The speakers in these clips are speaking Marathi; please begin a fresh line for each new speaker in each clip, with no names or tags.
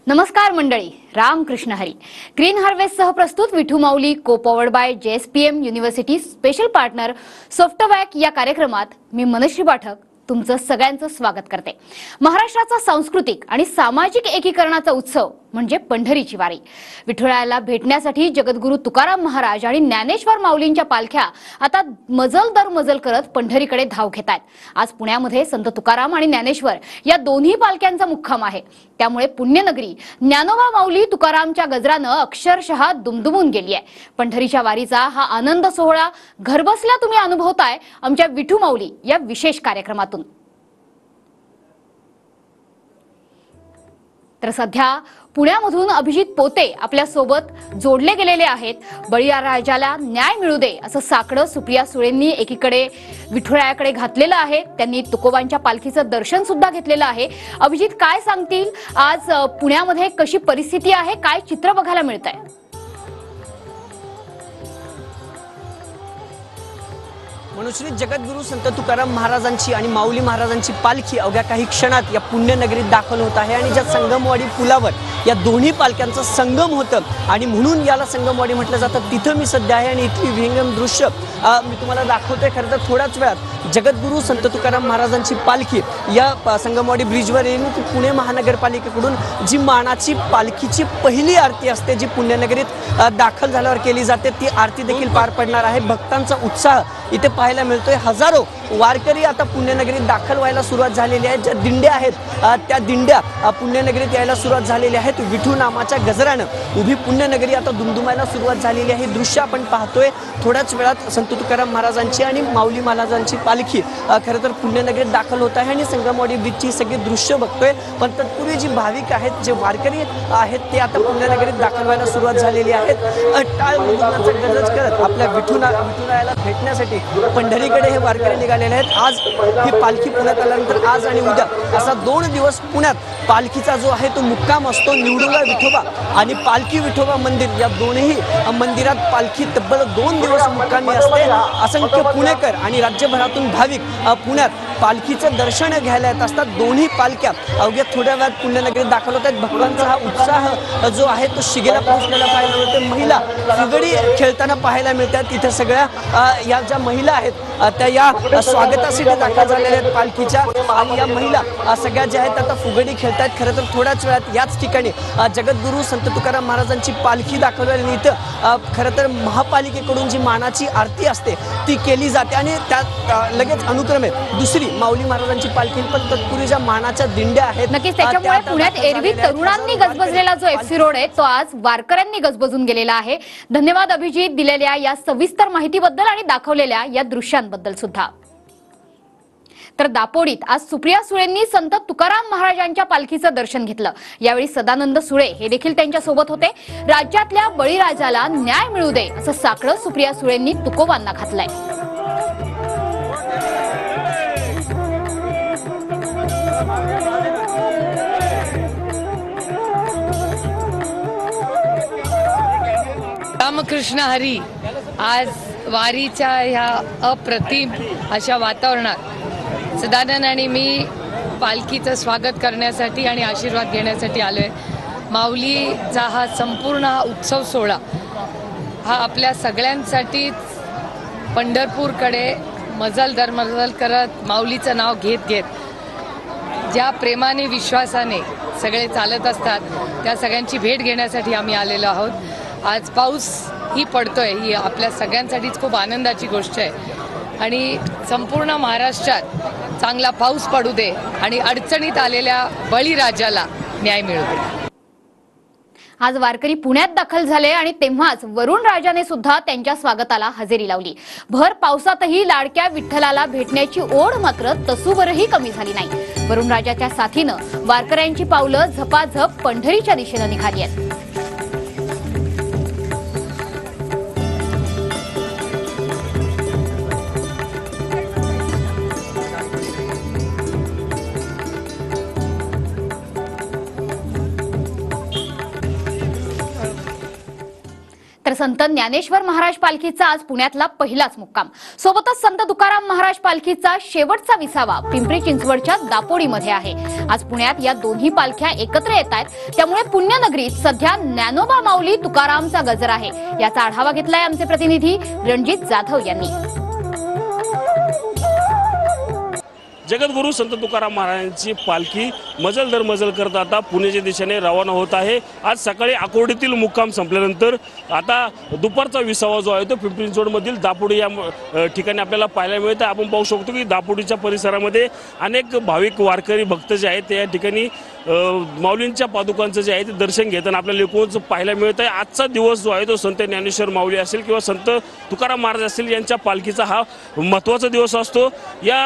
नमस्कार मंडळी, रामकृष्ण हरी. ग्रीन हार्वेस्ट सह प्रस्तुत Vithu Mauli co powered by JSPM university special partner सॉफ्टवॅक या कार्यक्रमात मी मनश्री पाठक तुमचं सगळ्यांचं स्वागत करते. महाराष्ट्राचा सांस्कृतिक आणि सामाजिक एकीकरणाचा उत्सव म्हणजे पंढरीची वारी. विठुरायाला भेटण्यासाठी जगद्गुरू तुकाराम महाराज आणि ज्ञानेश्वर माऊलींच्या पालख्या आता मजल दर मजल करत पंढरीकडे धाव घेत आहेत. आज पुण्यामध्ये संत तुकाराम आणि ज्ञानेश्वर या दोन्ही पालख्यांचा मुक्काम आहे. त्यामुळे पुण्यनगरी ज्ञानोबा माऊली तुकारामच्या गजरानं अक्षरशः दुमदुमून गेली आहे. पंढरीच्या वारीचा हा आनंद सोहळा घरबसल्या तुम्ही अनुभवताय आमच्या विठू माऊली या विशेष कार्यक्रमातून. तर सध्या पुण्यामधून अभिजित पोते आपल्या सोबत जोडले गेलेले आहेत. बळीराजाला न्याय मिळू दे असं साकडं सुप्रिया सुळेंनी एकीकडे विठुरायाकडे घातलेलं आहे. त्यांनी तुकोबांच्या पालखीचं दर्शन सुद्धा घेतलेलं आहे. अभिजित, काय सांगतील, आज पुण्यामध्ये कशी परिस्थिती आहे, काय चित्र बघायला मिळतंय?
मनुश्री जगद्गुरू संत तुकाराम महाराजांची आणि माऊली महाराजांची पालखी अवघ्या काही क्षणात या पुण्यनगरीत दाखल होत आहे. आणि ज्या संगमवाडी पुलावर या दोन्ही पालख्यांचं संगम होतं आणि म्हणून याला संगमवाडी म्हटलं जातं, तिथं मी सध्या आहे. आणि इथली विहंगम दृश्य मी तुम्हाला दाखवतोय. खरं तर थोड्याच वेळात जगद्गुरू संत तुकाराम महाराजांची पालखी या संगमवाडी ब्रिजवर येऊन ती पुणे महानगरपालिकेकडून जी मानाची पालखीची पहिली आरती असते, जी पुण्यनगरीत दाखल झाल्यावर केली जाते, ती आरती देखील पार पडणार आहे. भक्तांचा उत्साह इथे पाहायला मिळतोय. हजारो वारकरी आता पुण्यनगरीत दाखल व्हायला सुरुवात झालेली आहे. ज्या दिंड्या आहेत त्या दिंड्या पुण्यनगरीत यायला सुरुवात झालेल्या आहेत. विठू नामाच्या गजरानं उभी पुण्यनगरी आता दुमदुमायला सुरुवात झालेली आहे. दृश्य आपण पाहतोय. थोड्याच वेळात संत तुकाराम महाराजांची आणि माऊली महाराजांची पालखी खरं तर पुण्यनगरीत दाखल होत आहे आणि संगमवाडी ब्रिजची सगळी दृश्य बघतोय. पण तत्पूर्वी जी भाविक आहेत, जे वारकरी आहेत, ते आता पुण्यनगरीत दाखल व्हायला सुरुवात झालेली आहेत. टाळ मृदुंगाचा गजर करत आपल्या विठुरायाला भेटण्यासाठी पंढरीकडे हे वारकरी निघालेले आहेत. आज ही पालखी पुण्यात आल्यानंतर आज आणि उद्या असा 2 दिवस पुण्यात पालखीचा जो आहे तो मुक्काम असतो. निवडुंगा विठोबा आणि पालखी विठोबा मंदिर या दोन्ही मंदिरात पालखी तब्बल 2 दिवस मुक्कामी असते. असंख्य पुणेकर आणि राज्यभरातून भाविक पुण्यात पालखीचं दर्शन घ्यायला येत असतात. दोन्ही पालख्या अवघ्या थोड्या वेळात पुण्यनगरीत दाखल होत आहेत. भक्तांचा हा उत्साह जो आहे तो शिगेला पोहोचलेला पाहायला मिळतो. महिला फुगडी खेळताना पाहायला मिळतात. तिथे सगळ्या या ज्या महिला आहेत त्या या स्वागतासाठी दाखल झालेल्या आहेत पालखीच्या. आणि या महिला सगळ्या ज्या आहेत आता फुगडी खेळतात. खरं तर थोड्याच वेळात याच ठिकाणी जगद्गुरू संत तुकाराम महाराजांची पालखी दाखवलेली इथं खरं तर महापालिकेकडून जी मानाची आरती असते ती केली जाते आणि त्यात लगेच अनुक्रमे दुसरी माऊली महाराजांची पालखी. पण तत्पूर्वी ज्या मानाच्या दिंड्या आहेत
नक्कीच त्याच्यामुळे पुण्यात एरवी तरुणांनी गजबजलेला जो FC रोड आहे तो आज वारकऱ्यांनी गजबजून गेलेला आहे. धन्यवाद अभिजित, दिलेल्या या सविस्तर माहितीबद्दल आणि दाखवलेल्या या दृश्यांबद्दल सुद्धा. तर दापोडीत आज सुप्रिया सुळेंनी संत तुकाराम महाराजांच्या पालखीचं दर्शन घेतलं. यावेळी सदानंद सुळे हे देखील त्यांच्या सोबत होते. राज्यातल्या बळीराजाला न्याय मिळू दे असं साकडं सुप्रिया सुळेंनी तुकोबांना घातलंय.
रामकृष्ण हरी. आज वारीच्या ह्या अप्रतिम अशा वातावरणात सदानंद आणि मी पालखीचं स्वागत करण्यासाठी आणि आशीर्वाद घेण्यासाठी आलोय. माऊलीचा हा संपूर्ण उत्सव सोहळा हा आपल्या सगळ्यांसाठीच पंढरपूरकडे मजल दर मजल करत माऊलीचं नाव घेत घेत ज्या प्रेमाने विश्वासाने सगळे चालत असतात त्या सगळ्यांची भेट घेण्यासाठी आम्ही आलेलो आहोत. आज पाऊस ही पडतोय, ही आपल्या सगळ्यांसाठीच खूप आनंदाची गोष्ट आहे. आणि संपूर्ण महाराष्ट्रात चांगला पाऊस पडू दे आणि अडचणीत आलेल्या बळीराजाला न्याय मिळू दे.
आज वारकरी पुण्यात दाखल झाले आणि तेव्हाच वरुण राजाने सुद्धा त्यांच्या स्वागताला हजेरी लावली. भर पावसातही लाडक्या विठ्ठलाला भेटण्याची ओढ मात्र तसूभरही कमी झाली नाही. वरुण राजाच्या साथीनं वारकऱ्यांची पावलं झपाझप पंढरीच्या दिशेनं निघाली आहेत. तर संत ज्ञानेश्वर महाराज पालखीचा आज पुण्यातला पहिलाच मुक्काम. सोबतच संत तुकाराम महाराज पालखीचा शेवटचा विसावा पिंपरी चिंचवडच्या दापोडीमध्ये आहे. आज पुण्यात या दोन्ही पालख्या एकत्र येत आहेत, त्यामुळे पुण्यनगरीत सध्या ज्ञानोबा माऊली तुकारामचा गजर आहे. याचा आढावा घेतलाय आमचे प्रतिनिधी रणजित जाधव यांनी.
जगद्गुरू संत तुकाराम महाराजांची पालखी मजल दर मजल करत आता पुण्याच्या दिशेने रवाना होत आहे. आज सकाळी आकुर्डीतील मुक्काम संपल्यानंतर आता दुपारचा विसावा जो आहे तो पिंपरी चिंचवडमधील दापोडी या ठिकाणी आपल्याला पाहायला मिळतं. आपण पाहू शकतो की दापोडीच्या परिसरामध्ये अनेक भाविक वारकरी भक्त जे आहेत ते या ठिकाणी माऊलींच्या पादुकांचं जे आहे ते दर्शन घेताना आपल्याला एकूणच पाहायला मिळत आहे. आजचा दिवस जो आहे तो संत ज्ञानेश्वर माऊली असेल किंवा संत तुकाराम महाराज असतील यांच्या पालखीचा हा महत्त्वाचा दिवस असतो. या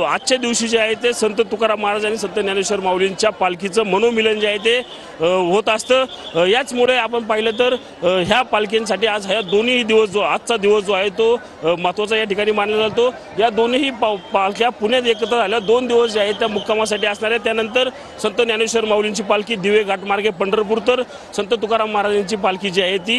आजच्या दिवशी जे आहे ते संत तुकाराम महाराज आणि संत ज्ञानेश्वर माऊलींच्या पालखीचं मनोमिलन जे आहे ते होत असतं. याचमुळे आपण पाहिलं तर ह्या पालखींसाठी आज ह्या दोन्ही दिवस जो आजचा दिवस जो आहे तो महत्त्वाचा या ठिकाणी मानला जातो. या दोन्ही पालख्या पुण्यात एकत्र झाल्या 2 दिवस जे आहेत त्या मुक्कामासाठी असणार आहेत. त्यानंतर संत ज्ञानेश्वर माऊलींची पालखी दिवे घाटमार्गे पंढरपूर, तर संत तुकाराम महाराजांची पालखी जी आहे ती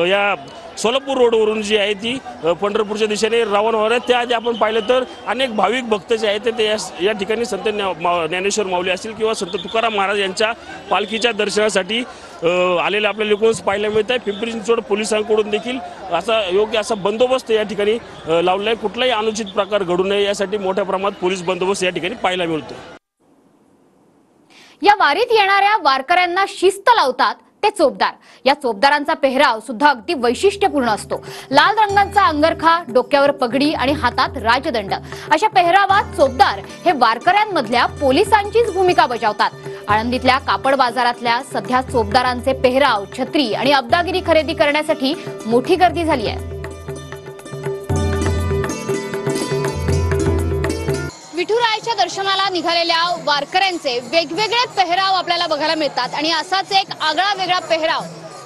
या सोलापूर रोडवरून जी आहे ती पंढरपूरच्या दिशेने रवाना होणार आहे. त्याआधी आपण पाहिलं तर अनेक भाविक भक्त जे आहेत ते या ठिकाणी संत ज्ञानेश्वर माऊली असतील किंवा संत तुकाराम महाराज यांच्या पालखीच्या दर्शनासाठी आलेले आपल्याला एकूणच पाहायला मिळत आहे. पिंपरी चिंचवड पोलिसांकडून देखील असा योग्य असा बंदोबस्त या ठिकाणी लावला आहे. कुठलाही अनुचित प्रकार घडू नये यासाठी मोठ्या प्रमाणात पोलीस बंदोबस्त या ठिकाणी पाहायला मिळतो.
या वारीत येणाऱ्या वारकऱ्यांना शिस्त लावतात ते चोपदार. या चोपदारांचा पेहराव सुद्धा अगदी वैशिष्ट्यपूर्ण असतो. लाल रंगाचा अंगरखा, डोक्यावर पगडी आणि हातात राजदंड अशा पेहरावात चोपदार हे वारकऱ्यांमधल्या पोलिसांचीच भूमिका बजावतात. आळंदीतल्या कापड बाजारातल्या सध्या चोपदारांचे पेहराव, छत्री आणि अब्दागिरी खरेदी करण्यासाठी मोठी गर्दी झाली आहे. विठुरायाच्या दर्शनाला निघालेल्या वारकऱ्यांचे वेगवेगळे पेहराव आपल्याला बघायला मिळतात आणि असाच एक आगळा वेगळा पेहराव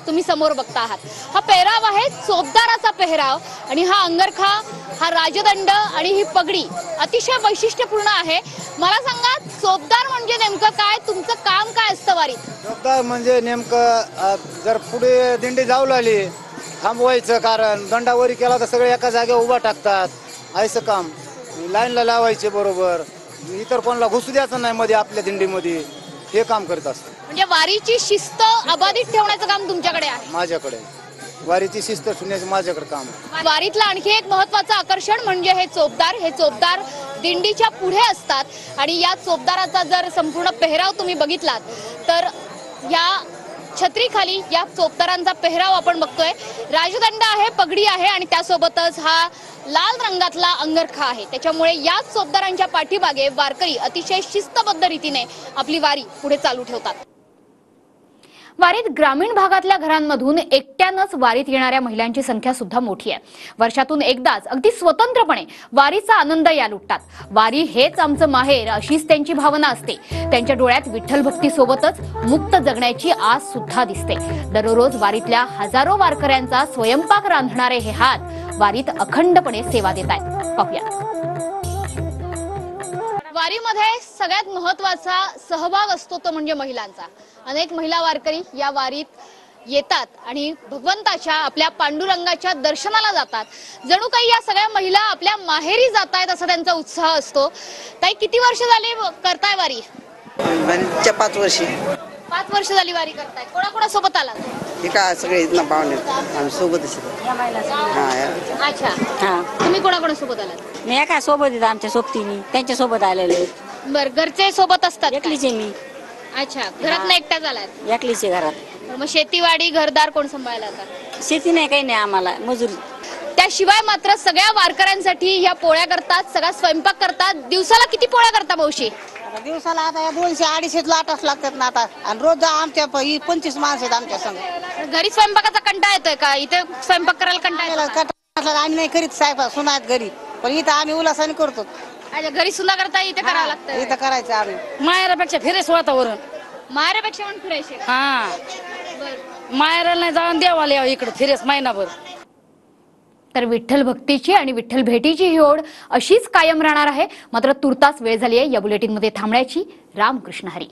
तुम्ही समोर बघता आहात. हा पेहराव आहे चोपदाराचा पेहराव आणि हा अंगरखा, हा राजदंड आणि ही पगडी अतिशय वैशिष्ट्यपूर्ण आहे. मला सांगा, चोपदार म्हणजे नेमकं काय, तुमचं काम काय असतं वारीत?
चोपदार म्हणजे नेमकं जर पुढे दिंडी जाऊ लागली थांबवायचं, कारण दंडावरी केला तर सगळे एका जागेवर उभा टाकतात. असं काम लाईनला लावायचे बरोबर, इतर कोणाला घुसू द्यायचं नाही मध्ये आपल्या दिंडीमध्ये, हे काम करत असतं.
म्हणजे वारीची शिस्त अबाधित ठेवण्याचं काम तुमच्याकडे आहे?
माझ्याकडे वारीची शिस्त ठेवण्याचं माझ्याकडे काम आहे.
वारीतलं आणखी एक महत्त्वाचं आकर्षण म्हणजे हे चोपदार. हे चोपदार दिंडीच्या पुढे असतात आणि या चोपदाराचा जर संपूर्ण पेहराव तुम्ही बघितलात तर या छत्रीखाली या चोपदारांचा पेहराव आपण बघतोय. राजदंड आहे, पगडी आहे आणि त्यासोबतच हा लाल रंगातला अंगरखा आहे. त्याच्यामुळे या चोपदारांच्या पाठीमागे वारकरी अतिशय शिस्तबद्ध रीतीने आपली वारी पुढे चालू ठेवतात. वारीत ग्रामीण भागातल्या घरांमधून एकट्यानंच वारीत येणाऱ्या महिलांची संख्या सुद्धा मोठी आहे. वर्षातून एकदाच अगदी स्वतंत्रपणे वारीचा आनंद या लुटतात. वारी हेच आमचं माहेर अशीच त्यांची भावना असते. त्यांच्या डोळ्यात विठ्ठल भक्ती सोबतच मुक्त जगण्याची आस सुद्धा दिसते. दररोज वारीतल्या हजारो वारकऱ्यांचा स्वयंपाक रांधणारे हे हात वारीत अखंडपणे सेवा देत आहेत. पाहूया. वारीमध्ये सगळ्यात महत्त्वाचा सहभाग असतो तो म्हणजे महिलांचा. अनेक महिला वारकरी या वारीत येतात आणि भगवंताच्या आपल्या पांडुरंगाच्या दर्शनाला जातात. जणू काही या सगळ्या महिला आपल्या माहेरी जातायत असा त्यांचा उत्साह असतो. ताई, किती वर्ष झाली करताय वारी?
5 वर्षी.
5 वर्ष झाली वारी करताय. कोणाकोणासोबत आलात?
हे काय सगळे इथं पाहुणे आम्ही सोबतच.
अच्छा, तुम्ही कोणाकोणासोबत आलात?
मी एका सोबत येत, आमच्या सोबतीने त्यांच्या सोबत आलेले.
बर, घरचे सोबत असतात?
एकलीचे मी.
अच्छा, घरात नाही एकट्या झालात?
एकलीचे घरात.
मग शेतीवाडी घरदार कोण सांभाळायला आता?
शेती नाही, काही नाही आम्हाला, मजुरी.
त्याशिवाय मात्र सगळ्या वारकऱ्यांसाठी ह्या पोळ्या करतात, सगळा स्वयंपाक करतात. दिवसाला किती पोळ्या करता मावशी?
दिवसाला आता 200-250 लाटच लागतात ना आता, आणि रोज आमच्या 25 माणसं आहेत आमच्या संग.
घरी स्वयंपाकाचा कंटाळा येतोय का? इथे स्वयंपाक करायला कंटाळा येतो?
आम्ही नाही करीत साहेब, सुनात घरी, पण इथं आम्ही उल्हासाने करतो.
अच्छा, घरी सुद्धा करता, इथे करावं लागतं?
इथं करायचं आम्ही.
माहेरापेक्षा फिरेस वातावरण.
माहेरापेक्षा पण फिरायचे?
हा, माहेराला नाही जाऊन देवाला यावं इकडे फिरेस महिनाभर.
तर विठ्ठल भक्तीची आणि विठ्ठल भेटीची ही ओढ अशीच कायम राहणार आहे. मात्र तुर्तास वेळ झाली आहे या बुलेटिनमध्ये थांबण्याची. रामकृष्ण हरी.